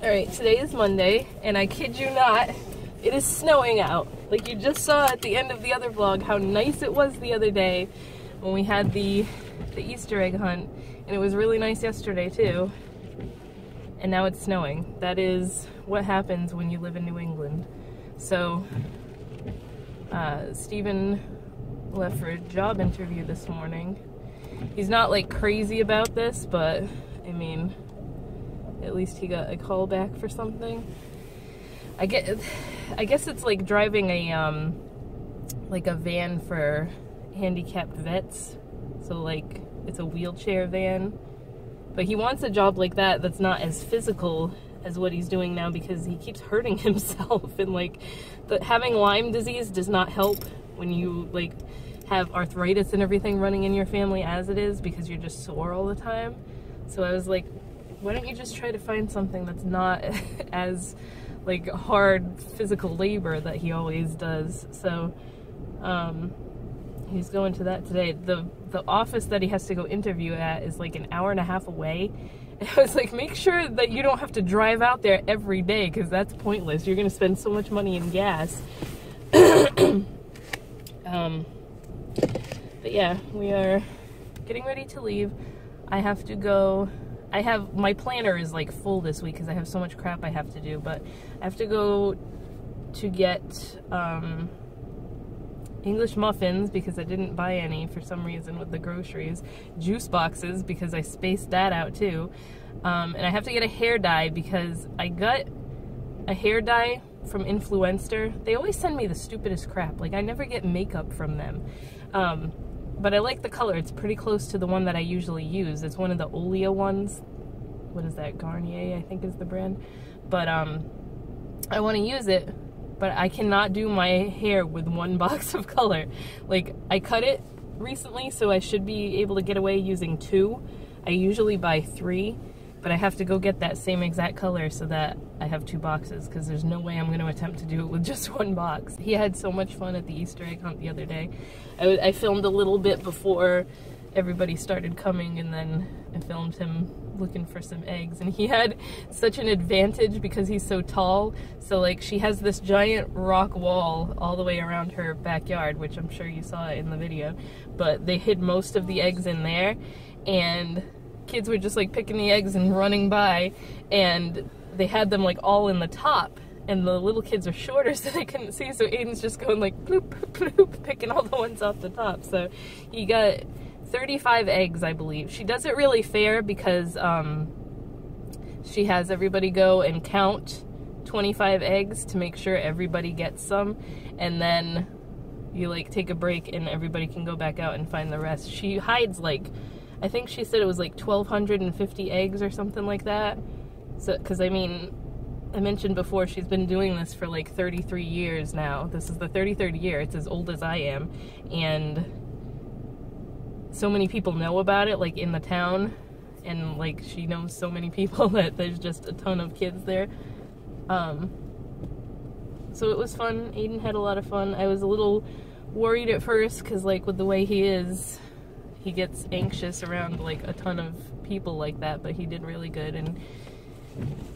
Alright, today is Monday, and I kid you not, it is snowing out. Like you just saw at the end of the other vlog how nice it was the other day when we had the Easter egg hunt, and it was really nice yesterday too. And now it's snowing. That is what happens when you live in New England. So, Stephen left for a job interview this morning. He's not like crazy about this, but I mean, at least he got a call back for something. I guess it's like driving a like a van for handicapped vets. So like it's a wheelchair van. But he wants a job like that that's not as physical as what he's doing now because he keeps hurting himself, and like having Lyme disease does not help when you like have arthritis and everything running in your family as it is, because you're just sore all the time. So I was like, why don't you just try to find something that's not as like hard physical labor that he always does. So he's going to that today. The office that he has to go interview at is like an hour and a half away. And I was like, make sure that you don't have to drive out there every day, because that's pointless. You're gonna spend so much money in gas. But yeah, we are getting ready to leave. I have to go, my planner is like full this week because I have so much crap I have to do, but I have to go to get English muffins because I didn't buy any for some reason with the groceries, juice boxes because I spaced that out too, and I have to get a hair dye because I got a hair dye from Influenster. They always send me the stupidest crap. Like I never get makeup from them, but I like the color. It's pretty close to the one that I usually use. It's one of the Olea ones. What is that? Garnier, I think is the brand. But I want to use it, but I cannot do my hair with one box of color. Like I cut it recently, so I should be able to get away using 2. I usually buy 3, but I have to go get that same exact color so that I have 2 boxes, because there's no way I'm going to attempt to do it with just 1 box. He had so much fun at the Easter egg hunt the other day. I filmed a little bit before everybody started coming, and then I filmed him looking for some eggs, and he had such an advantage because he's so tall. So like she has this giant rock wall all the way around her backyard, which I'm sure you saw in the video, but they hid most of the eggs in there, and kids were just like picking the eggs and running by, and they had them like all in the top, and the little kids are shorter so they couldn't see, so Aiden's just going like bloop bloop bloop, picking all the ones off the top. So he got 35 eggs, I believe. She does it really fair because she has everybody go and count 25 eggs to make sure everybody gets some, and then you like take a break and everybody can go back out and find the rest. She hides like, I think she said it was like 1,250 eggs or something like that. So, because I mean, I mentioned before she's been doing this for like 33 years now. This is the 33rd year. It's as old as I am, and so many people know about it, like in the town, and like she knows so many people that there's just a ton of kids there. So it was fun. Aiden had a lot of fun. I was a little worried at first because like with the way he is, he gets anxious around like a ton of people like that, but he did really good, and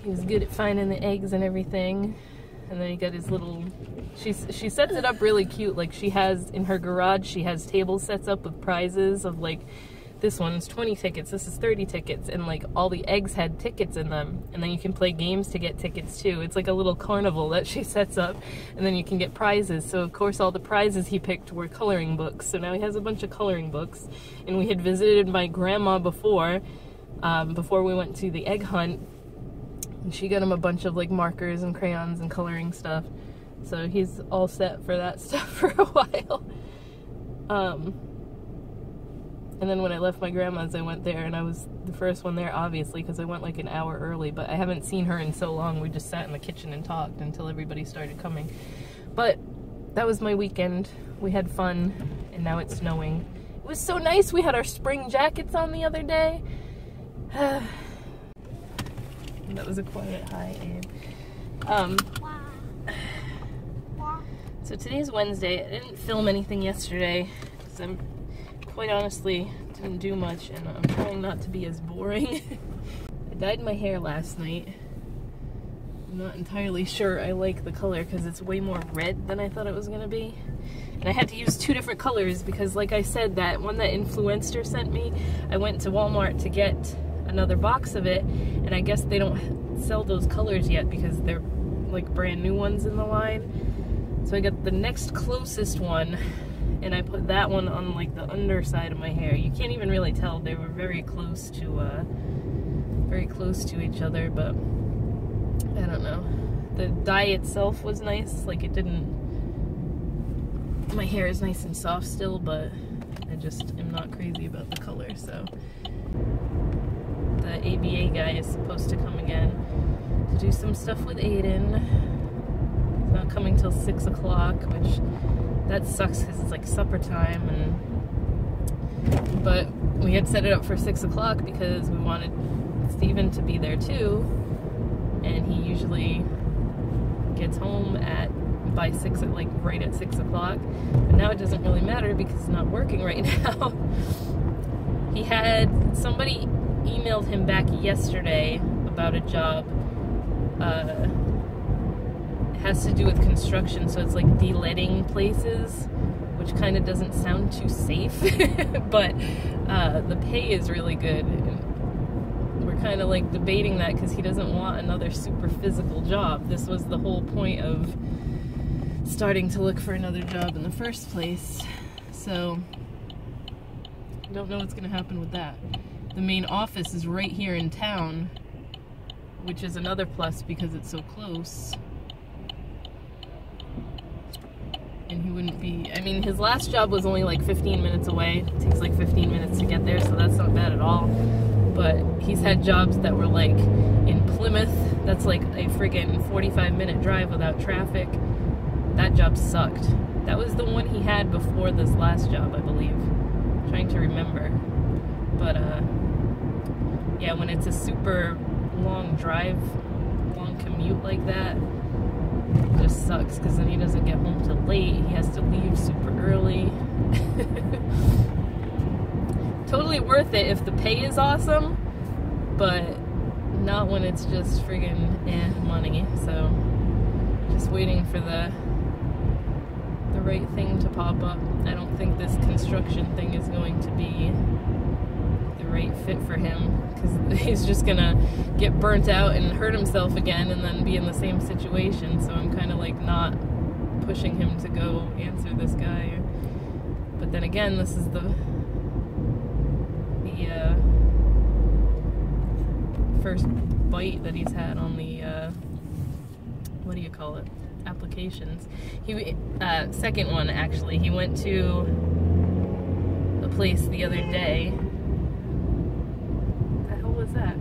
he was good at finding the eggs and everything. And then he got his little, she sets it up really cute. Like she has, in her garage, she has tables sets up with prizes of like, this one's 20 tickets, this is 30 tickets, and like all the eggs had tickets in them. And then you can play games to get tickets too. It's like a little carnival that she sets up, and then you can get prizes. So of course all the prizes he picked were coloring books. So now he has a bunch of coloring books. And we had visited my grandma before we went to the egg hunt. And she got him a bunch of like markers and crayons and coloring stuff. So he's all set for that stuff for a while. And then when I left my grandma's, I went there, and I was the first one there, obviously, because I went like an hour early, but I haven't seen her in so long. We just sat in the kitchen and talked until everybody started coming. But that was my weekend. We had fun, and now it's snowing. It was so nice. We had our spring jackets on the other day. That was a quiet hi, Abe. So today's Wednesday. I didn't film anything yesterday because I'm quite honestly didn't do much, and I'm trying not to be as boring. I dyed my hair last night. I'm not entirely sure I like the color because it's way more red than I thought it was going to be. And I had to use 2 different colors because, like I said, that one that Influencer sent me, I went to Walmart to get another box of it, and I guess they don't sell those colors yet because they're like brand new ones in the line. So I got the next closest one, and I put that one on like the underside of my hair. You can't even really tell, they were very close to each other, but I don't know. The dye itself was nice, like it didn't, my hair is nice and soft still, but I just am not crazy about the color. So the ABA guy is supposed to come again to do some stuff with Aiden. He's not coming till 6 o'clock, which that sucks because it's like supper time, but we had set it up for 6 o'clock because we wanted Steven to be there too, and he usually gets home by 6, like right at 6 o'clock. But now it doesn't really matter because he's not working right now. He had somebody emailed him back yesterday about a job. It has to do with construction, so it's like de-leading places, which kind of doesn't sound too safe, but the pay is really good. We're kind of like debating that because he doesn't want another super physical job. This was the whole point of starting to look for another job in the first place. So I don't know what's going to happen with that. The main office is right here in town, which is another plus because it's so close. And he wouldn't be, I mean, his last job was only like 15 minutes away. It takes like 15 minutes to get there, so that's not bad at all. But he's had jobs that were like in Plymouth, that's like a friggin' 45-minute drive without traffic. That job sucked. That was the one he had before this last job, I believe. I'm trying to remember. But yeah, when it's a super long drive, long commute like that, it just sucks because then he doesn't get home till late. He has to leave super early. Totally worth it if the pay is awesome, but not when it's just friggin' money. So just waiting for the right thing to pop up. I don't think this construction thing is going to be the right fit for him because he's just gonna get burnt out and hurt himself again and then be in the same situation. So I'm kind of like not pushing him to go answer this guy. But then again, this is the first bite that he's had on the what do you call it, applications. He second one actually. He went to a place the other day. What the hell was that?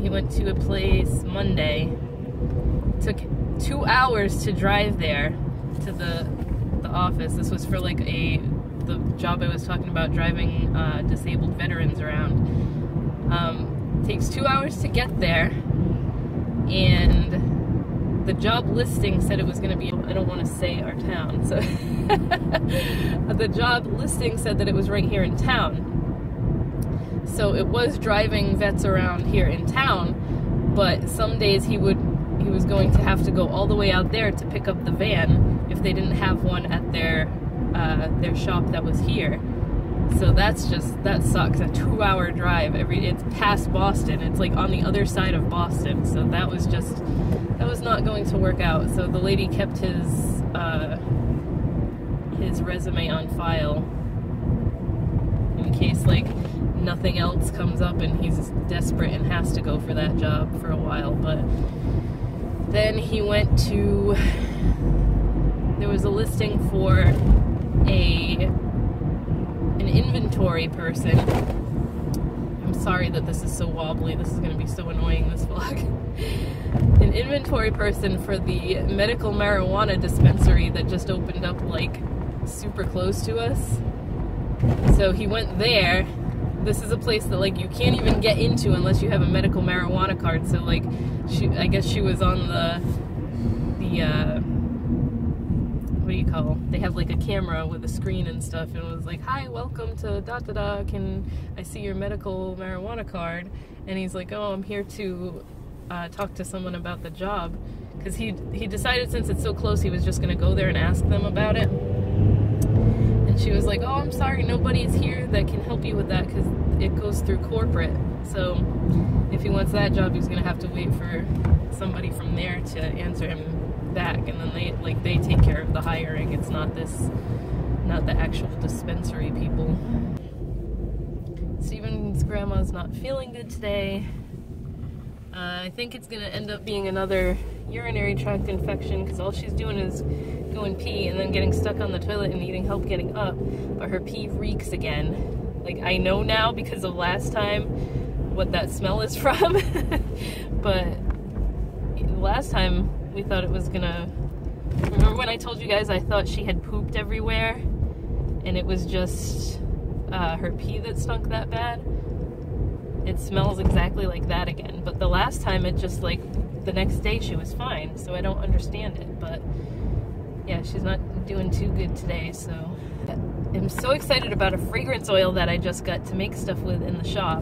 He went to a place Monday. Took 2 hours to drive there to the office. This was for like the job I was talking about, driving disabled veterans around. Takes 2 hours to get there, and the job listing said it was going to be, I don't want to say our town, so the job listing said that it was right here in town. So it was driving vets around here in town, but some days he was going to have to go all the way out there to pick up the van if they didn't have one at their shop that was here. So that sucks. A 2-hour drive. It's past Boston. It's like on the other side of Boston. So that was not going to work out. So the lady kept his resume on file in case like nothing else comes up and he's desperate and has to go for that job for a while. But then he went to, there was a listing for an inventory person. I'm sorry that this is so wobbly. This is going to be so annoying, this vlog. An inventory person for the medical marijuana dispensary that just opened up like super close to us. So he went there. This is a place that like you can't even get into unless you have a medical marijuana card. So like I guess she was on the what do you call? They have like a camera with a screen and stuff, and it was like, "Hi, welcome to da da da. Can I see your medical marijuana card?" And he's like, "Oh, I'm here to talk to someone about the job, because he decided since it's so close he was just going to go there and ask them about it. And she was like, oh, I'm sorry, nobody's here that can help you with that because it goes through corporate. So if he wants that job, he's going to have to wait for somebody from there to answer him back, and then they take care of the hiring. It's not the actual dispensary people. Steven's grandma's not feeling good today. I think it's going to end up being another urinary tract infection, because all she's doing is going pee and then getting stuck on the toilet and needing help getting up, but her pee reeks again. Like, I know now because of last time what that smell is from, but last time we thought it was gonna... Remember when I told you guys I thought she had pooped everywhere and it was just her pee that stunk that bad? It smells exactly like that again, but the last time it just, like, the next day she was fine, so I don't understand it. But yeah, she's not doing too good today. So I'm so excited about a fragrance oil that I just got to make stuff with in the shop,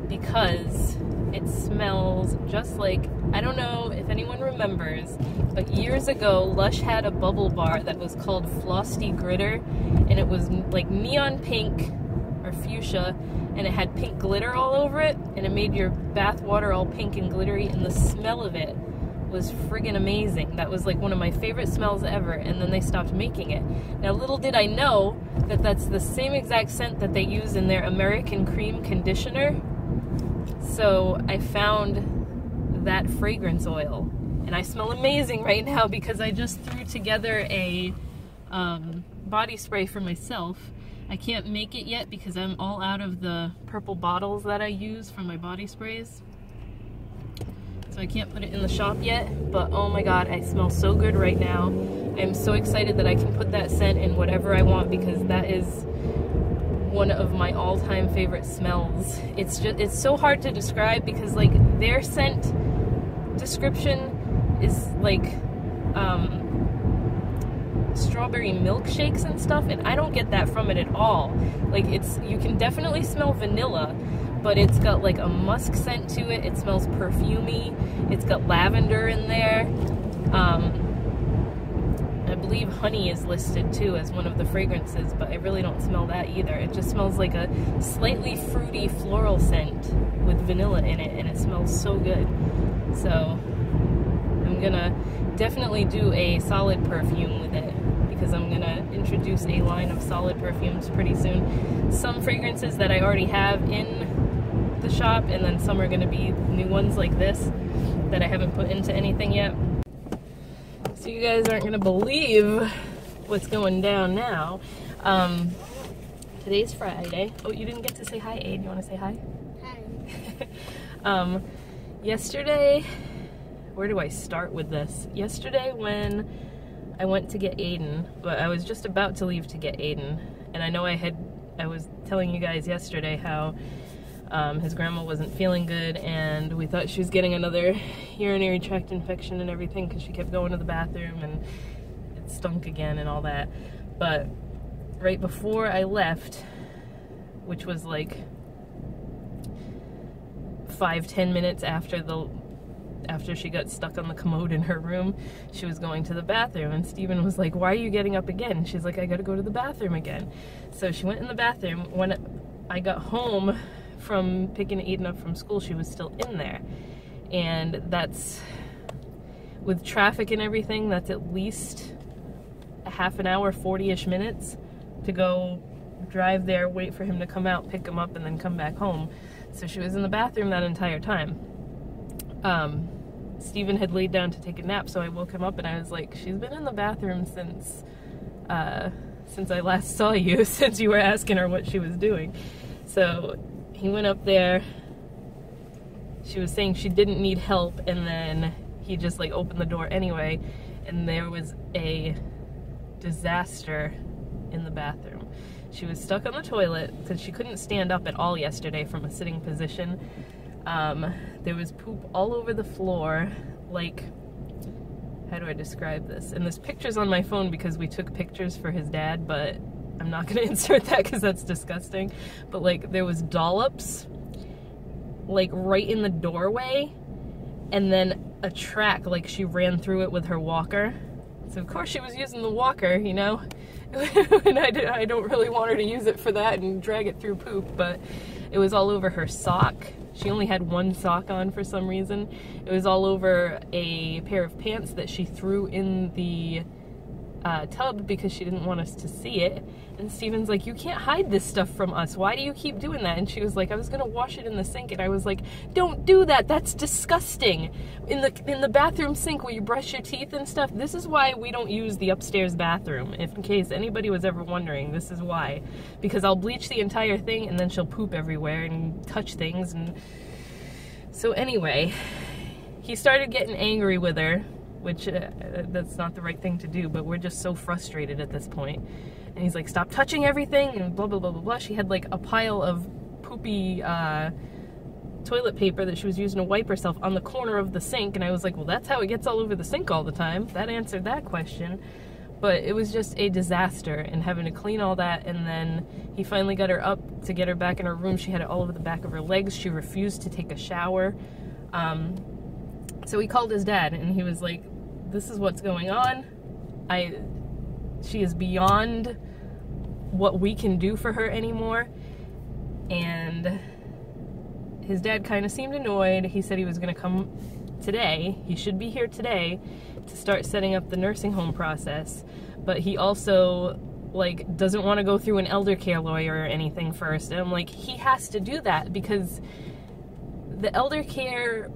because it smells just like, I don't know if anyone remembers, but years ago Lush had a bubble bar that was called Flosty Gritter, and it was like neon pink or fuchsia, and it had pink glitter all over it, and it made your bath water all pink and glittery, and the smell of it was friggin' amazing. That was like one of my favorite smells ever, and then they stopped making it. Now, little did I know that that's the same exact scent that they use in their American Cream conditioner. So I found that fragrance oil, and I smell amazing right now because I just threw together a body spray for myself. I can't make it yet because I'm all out of the purple bottles that I use for my body sprays. So I can't put it in the shop yet, but oh my god, I smell so good right now. I'm so excited that I can put that scent in whatever I want, because that is one of my all-time favorite smells. It's so hard to describe, because like their scent description is like strawberry milkshakes and stuff, and I don't get that from it at all. Like, you can definitely smell vanilla, but it's got like a musk scent to it. It smells perfumey. It's got lavender in there. I believe honey is listed too as one of the fragrances, but I really don't smell that either. It just smells like a slightly fruity floral scent with vanilla in it, and it smells so good. So I'm gonna definitely do a solid perfume with it, because I'm gonna introduce a line of solid perfumes pretty soon. Some fragrances that I already have in the shop, and then some are gonna be new ones like this that I haven't put into anything yet. So you guys aren't gonna believe what's going down now. Today's Friday. Oh, you didn't get to say hi, Aid. You wanna say hi? Hi. Yesterday, where do I start with this? Yesterday when I went to get Aiden, but I was just about to leave to get Aiden, and I know I was telling you guys yesterday how his grandma wasn't feeling good, and we thought she was getting another urinary tract infection and everything because she kept going to the bathroom and it stunk again and all that. But right before I left, which was like 5-10 minutes after she got stuck on the commode in her room, she was going to the bathroom, and Steven was like, why are you getting up again? She's like, I gotta go to the bathroom again. So she went in the bathroom. When I got home from picking Aiden up from school, she was still in there. And that's, with traffic and everything, that's at least a half an hour, 40-ish minutes to go drive there, wait for him to come out, pick him up, and then come back home. So she was in the bathroom that entire time. Steven had laid down to take a nap, so I woke him up and I was like, she's been in the bathroom since I last saw you, since you were asking her what she was doing. So he went up there. She was saying she didn't need help, and then he just like opened the door anyway, and there was a disaster in the bathroom. She was stuck on the toilet because she couldn't stand up at all yesterday from a sitting position. There was poop all over the floor. Like, how do I describe this? And there's pictures on my phone because we took pictures for his dad, but I'm not gonna insert that because that's disgusting. But like, there was dollops like right in the doorway, and then a track, like she ran through it with her walker. So of course she was using the walker, you know, and I don't really want her to use it for that and drag it through poop, but it was all over her sock. She only had one sock on for some reason. It was all over a pair of pants that she threw in the tub because she didn't want us to see it. And Steven's like, you can't hide this stuff from us. Why do you keep doing that? And she was like, I was gonna wash it in the sink. And I was like, don't do that. That's disgusting. In the bathroom sink where you brush your teeth and stuff. This is why we don't use the upstairs bathroom. If in case anybody was ever wondering, this is why. Because I'll bleach the entire thing and then she'll poop everywhere and touch things. And so anyway, he started getting angry with her, which that's not the right thing to do, but we're just so frustrated at this point. And he's like, stop touching everything, and blah, blah, blah, blah, blah. She had like a pile of poopy toilet paper that she was using to wipe herself on the corner of the sink, and I was like, well, that's how it gets all over the sink all the time. That answered that question. But it was just a disaster, and having to clean all that, and then he finally got her up to get her back in her room. She had it all over the back of her legs. She refused to take a shower. So he called his dad, and he was like, this is what's going on. She is beyond what we can do for her anymore. And his dad kind of seemed annoyed. He said he was going to come today. He should be here today to start setting up the nursing home process. But he also, like, doesn't want to go through an elder care lawyer or anything first. And I'm like, he has to do that because the elder care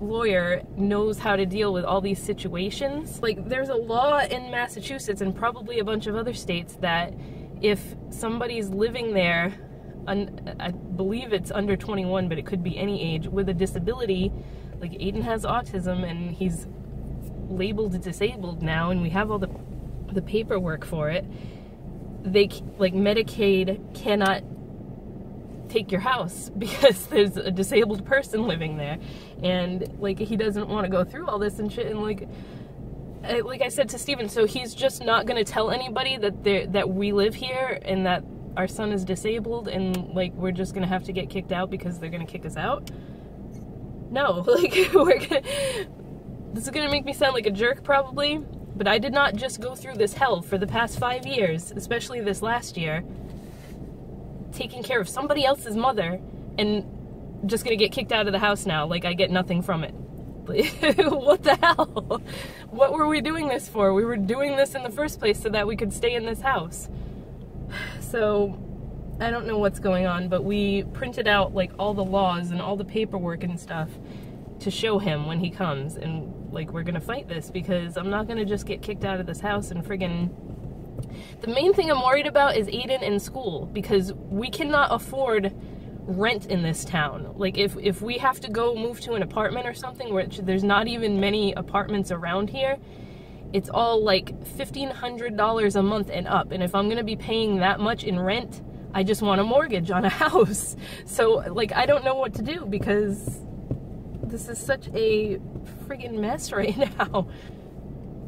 lawyer knows how to deal with all these situations. Like, there's a law in Massachusetts and probably a bunch of other states that if somebody's living there, I believe it's under 21, but it could be any age, with a disability, like Aiden has autism and he's labeled disabled now, and we have all the paperwork for it, they, like, Medicaid cannot take your house because there's a disabled person living there, and like he doesn't want to go through all this and shit. And like I said to Steven, so he's just not going to tell anybody that we live here and that our son is disabled, and like we're just going to have to get kicked out because they're going to kick us out? No, like this is going to make me sound like a jerk probably, but I did not just go through this hell for the past 5 years, especially this last year, taking care of somebody else's mother, and just gonna get kicked out of the house now. Like, I get nothing from it. What the hell? What were we doing this for? We were doing this in the first place so that we could stay in this house. So, I don't know what's going on, but we printed out, like, all the laws and all the paperwork and stuff to show him when he comes, and, like, we're gonna fight this because I'm not gonna just get kicked out of this house and friggin'... The main thing I'm worried about is Aiden in school, because we cannot afford rent in this town. Like, if we have to go move to an apartment or something, which there's not even many apartments around here, it's all like $1,500 a month and up. And if I'm gonna be paying that much in rent, I just want a mortgage on a house. So, like, I don't know what to do because this is such a friggin' mess right now.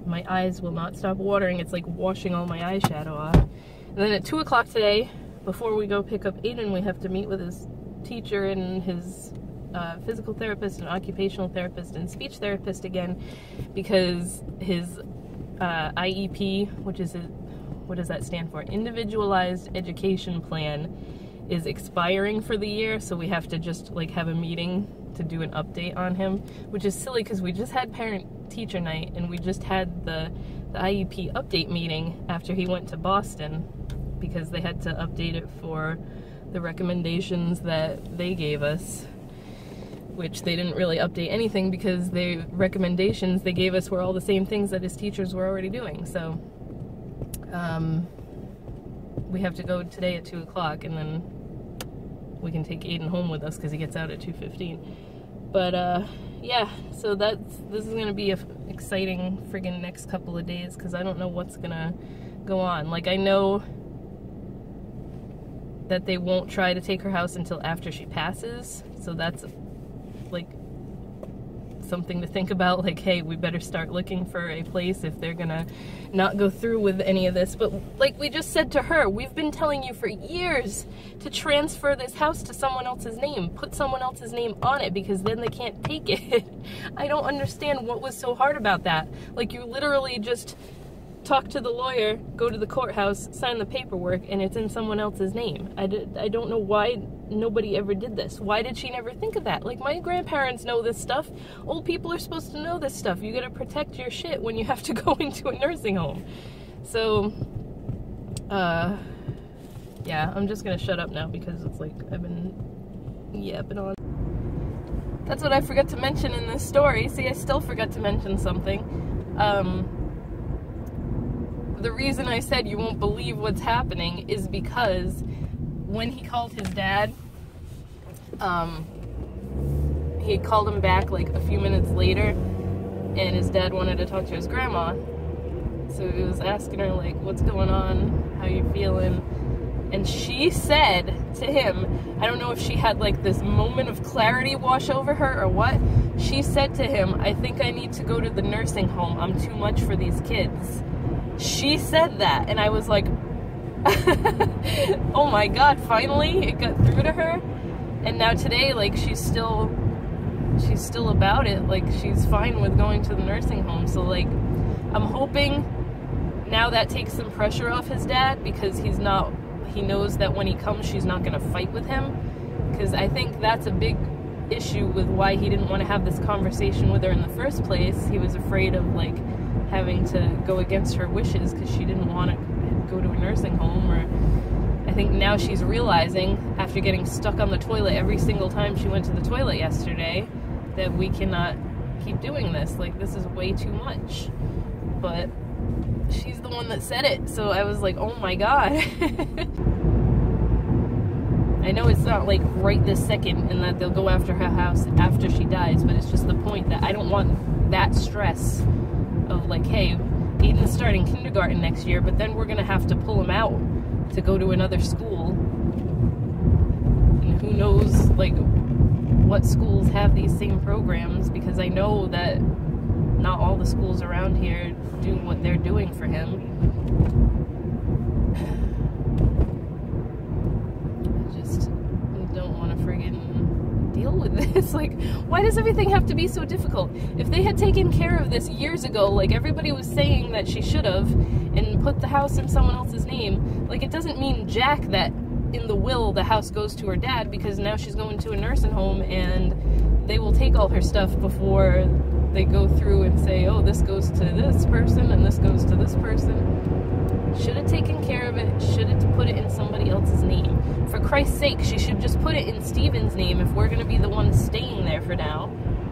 My eyes will not stop watering. It's like washing all my eyeshadow off. And then at 2 o'clock today, before we go pick up Aiden, we have to meet with his teacher and his physical therapist and occupational therapist and speech therapist again, because his IEP, which is what does that stand for? Individualized Education Plan, is expiring for the year, so we have to just like have a meeting to do an update on him, which is silly because we just had parent-teacher night and we just had the IEP update meeting after he went to Boston because they had to update it for the recommendations that they gave us, which they didn't really update anything because the recommendations they gave us were all the same things that his teachers were already doing. So we have to go today at 2 o'clock, and then we can take Aiden home with us because he gets out at 2:15. But yeah, so this is gonna be a exciting friggin' next couple of days because I don't know what's gonna go on. Like, I know that they won't try to take her house until after she passes, so that's like something to think about, like, hey, we better start looking for a place if they're gonna not go through with any of this. But like we just said to her, we've been telling you for years to transfer this house to someone else's name, put someone else's name on it, because then they can't take it. I don't understand what was so hard about that. Like, you literally just talk to the lawyer, go to the courthouse, sign the paperwork, and it's in someone else's name. I don't know why nobody ever did this. Why did she never think of that? Like, my grandparents know this stuff. Old people are supposed to know this stuff. You gotta protect your shit when you have to go into a nursing home. So, yeah, I'm just gonna shut up now because it's like I've been yapping on. That's what I forgot to mention in this story. See, I still forgot to mention something. The reason I said you won't believe what's happening is because when he called his dad, he called him back like a few minutes later, and his dad wanted to talk to his grandma. So he was asking her, like, what's going on? How you feeling? And she said to him, I don't know if she had like this moment of clarity wash over her or what, she said to him, I think I need to go to the nursing home. I'm too much for these kids. She said that, and I was like, oh my god, finally it got through to her. And now today, like, she's still about it. Like, she's fine with going to the nursing home. So like, I'm hoping now that takes some pressure off his dad, because he knows that when he comes, she's not gonna fight with him. Because I think that's a big issue with why he didn't want to have this conversation with her in the first place. He was afraid of like having to go against her wishes because she didn't want to go to a nursing home. Or I think now she's realizing, after getting stuck on the toilet every single time she went to the toilet yesterday, that we cannot keep doing this. Like, this is way too much. But she's the one that said it, so I was like, oh my god. I know it's not like right this second and that they'll go after her house after she dies, but it's just the point that I don't want that stress of like, hey, Aiden's starting kindergarten next year, but then we're gonna have to pull him out to go to another school, and who knows like what schools have these same programs, because I know that not all the schools around here do what they're doing for him. I just don't want to friggin' deal with this. Like, why does everything have to be so difficult? If they had taken care of this years ago, like everybody was saying that she should have, and put the house in someone else's name, like, it doesn't mean jack that in the will the house goes to her dad, because now she's going to a nursing home and they will take all her stuff before they go through and say, oh, this goes to this person and this goes to this person. Should have taken care of it, should have put it in somebody else's name. For Christ's sake, she should just put it in Steven's name if we're going to be the ones staying there for now.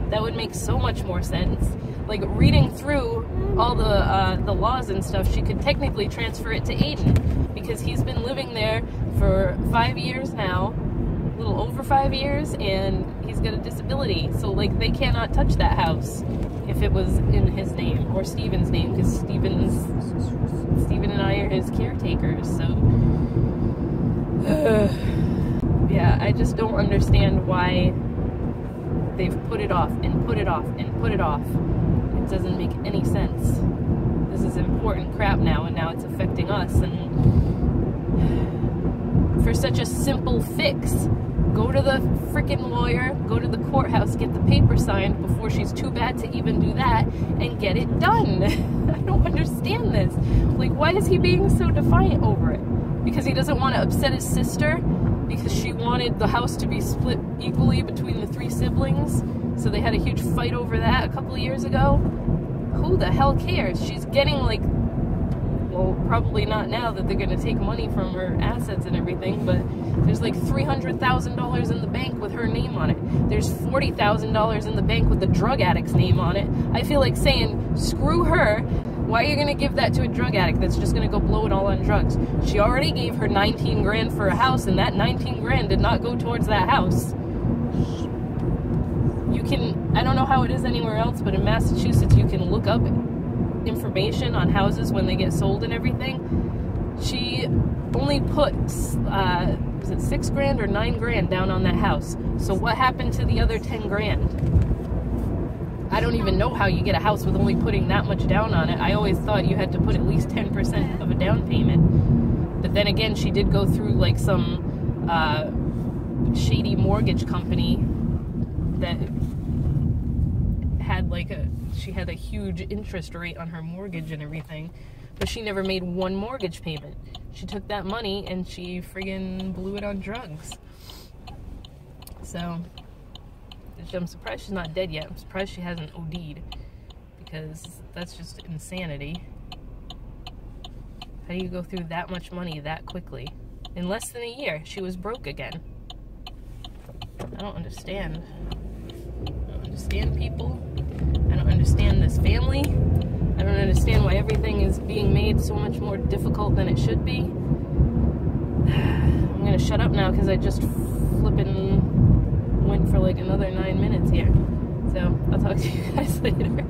That would make so much more sense. Like, reading through all the laws and stuff, she could technically transfer it to Aiden, because he's been living there for 5 years now, a little over 5 years, and he's got a disability. So, like, they cannot touch that house if it was in his name, or Steven's name, because Steven and I are his caretakers, so... yeah, I just don't understand why they've put it off, and put it off, and put it off. It doesn't make any sense. This is important crap now, and now it's affecting us, and for such a simple fix, go to the frickin' lawyer, go to the courthouse, get the paper signed before she's too bad to even do that, and get it done. I don't understand this. Like, why is he being so defiant over it? Because he doesn't want to upset his sister? Because she wanted the house to be split equally between the 3 siblings? So they had a huge fight over that a couple of years ago? Who the hell cares? She's getting, like, well, probably not now that they're going to take money from her assets and everything, but there's like $300,000 in the bank with her name on it. There's $40,000 in the bank with the drug addict's name on it. I feel like saying, screw her. Why are you going to give that to a drug addict that's just going to go blow it all on drugs? She already gave her 19 grand for a house, and that 19 grand did not go towards that house. You can, I don't know how it is anywhere else, but in Massachusetts you can look up information on houses when they get sold and everything. She only put, was it 6 grand or 9 grand down on that house? So what happened to the other 10 grand? I don't even know how you get a house with only putting that much down on it. I always thought you had to put at least 10% of a down payment. But then again, she did go through like some shady mortgage company that had like she had a huge interest rate on her mortgage and everything, but she never made one mortgage payment. She took that money and she friggin' blew it on drugs. So I'm surprised she's not dead yet. I'm surprised she hasn't OD'd, because that's just insanity. How do you go through that much money that quickly? In less than a year, she was broke again. I don't understand. I don't understand people. I don't understand this family. I don't understand why everything is being made so much more difficult than it should be. I'm gonna shut up now because I just flippin' went for like another 9 minutes here. So I'll talk to you guys later.